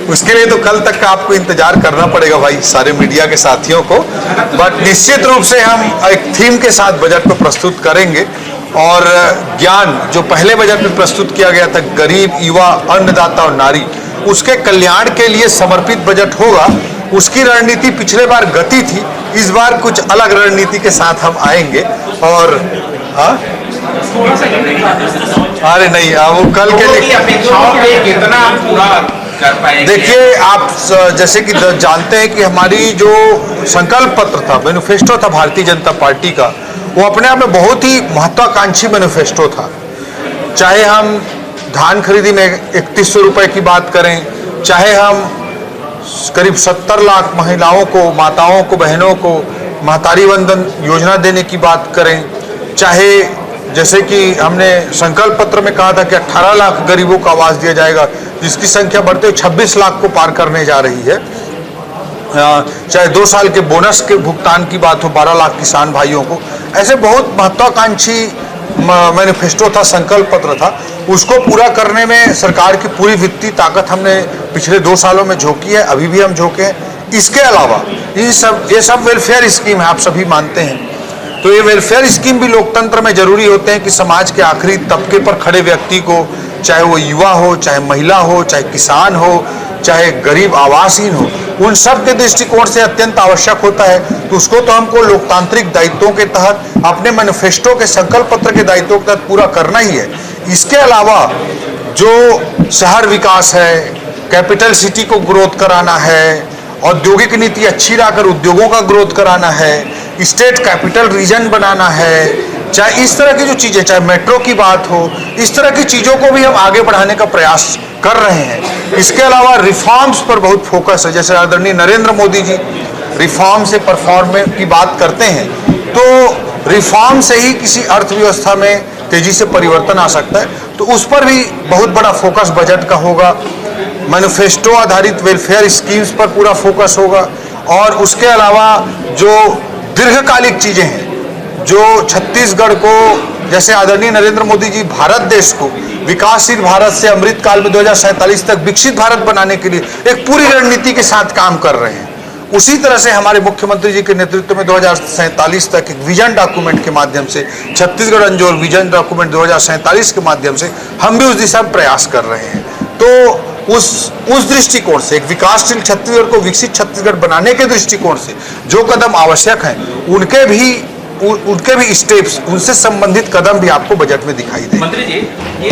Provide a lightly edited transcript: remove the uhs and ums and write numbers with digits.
उसके लिए तो कल तक का आपको इंतजार करना पड़ेगा भाई, सारे मीडिया के साथियों को। बट निश्चित रूप से हम एक थीम के साथ बजट को प्रस्तुत करेंगे और ज्ञान जो पहले बजट में प्रस्तुत किया गया था, गरीब, युवा, अन्नदाता और नारी, उसके कल्याण के लिए समर्पित बजट होगा। उसकी रणनीति पिछले बार गति थी, इस बार कुछ अलग रणनीति के साथ हम आएंगे। और अरे नहीं, वो कल के लिए अपेक्षाओं पे कितना पूरा कर पाएंगे? देखिए, आप जैसे कि जानते हैं कि हमारी जो संकल्प पत्र था, मैनिफेस्टो था भारतीय जनता पार्टी का, वो अपने आप में बहुत ही महत्वाकांक्षी मैनिफेस्टो था। चाहे हम धान खरीदी में 3100 रुपए की बात करें, चाहे हम करीब 70 लाख महिलाओं को, माताओं को, बहनों को महतारी वंदन योजना देने की बात करें, चाहे जैसे कि हमने संकल्प पत्र में कहा था कि 18 लाख गरीबों को आवास दिया जाएगा, जिसकी संख्या बढ़ते हुए 26 लाख को पार करने जा रही है, चाहे 2 साल के बोनस के भुगतान की बात हो 12 लाख किसान भाइयों को, ऐसे बहुत महत्वाकांक्षी मैनिफेस्टो था, संकल्प पत्र था। उसको पूरा करने में सरकार की पूरी वित्तीय ताकत हमने पिछले 2 सालों में झोंकी है, अभी भी हम झोंके हैं। इसके अलावा ये सब वेलफेयर स्कीम है, आप सभी मानते हैं। तो ये वेलफेयर स्कीम भी लोकतंत्र में जरूरी होते हैं कि समाज के आखिरी तबके पर खड़े व्यक्ति को, चाहे वो युवा हो, चाहे महिला हो, चाहे किसान हो, चाहे गरीब आवासहीन हो, उन सब के दृष्टिकोण से अत्यंत आवश्यक होता है। तो उसको तो हमको लोकतांत्रिक दायित्वों के तहत, अपने मैनिफेस्टो के संकल्प पत्र के दायित्वों के तहत पूरा करना ही है। इसके अलावा जो शहर विकास है, कैपिटल सिटी को ग्रोथ कराना है, औद्योगिक नीति अच्छी लाकर उद्योगों का ग्रोथ कराना है, स्टेट कैपिटल रीजन बनाना है, चाहे इस तरह की जो चीज़ें, चाहे मेट्रो की बात हो, इस तरह की चीज़ों को भी हम आगे बढ़ाने का प्रयास कर रहे हैं। इसके अलावा रिफॉर्म्स पर बहुत फोकस है। जैसे आदरणीय नरेंद्र मोदी जी रिफॉर्म से परफॉर्म की बात करते हैं, तो रिफॉर्म से ही किसी अर्थव्यवस्था में तेजी से परिवर्तन आ सकता है। तो उस पर भी बहुत बड़ा फोकस बजट का होगा। मैनिफेस्टो आधारित वेलफेयर स्कीम्स पर पूरा फोकस होगा। और उसके अलावा जो दीर्घकालिक चीज़ें हैं, जो छत्तीसगढ़ को, जैसे आदरणीय नरेंद्र मोदी जी भारत देश को विकासशील भारत से अमृत काल में 2047 तक विकसित भारत बनाने के लिए एक पूरी रणनीति के साथ काम कर रहे हैं, उसी तरह से हमारे मुख्यमंत्री जी के नेतृत्व में 2047 तक एक विजन डॉक्यूमेंट के माध्यम से, छत्तीसगढ़ अंजोर विजन डॉक्यूमेंट 2047 के माध्यम से हम भी उस दिशा में प्रयास कर रहे हैं। तो उस दृष्टिकोण से, एक विकासशील छत्तीसगढ़ को विकसित छत्तीसगढ़ बनाने के दृष्टिकोण से जो कदम आवश्यक हैं, उनके भी स्टेप्स, उनसे संबंधित कदम भी आपको बजट में दिखाई देंगे। मंत्री जी, ये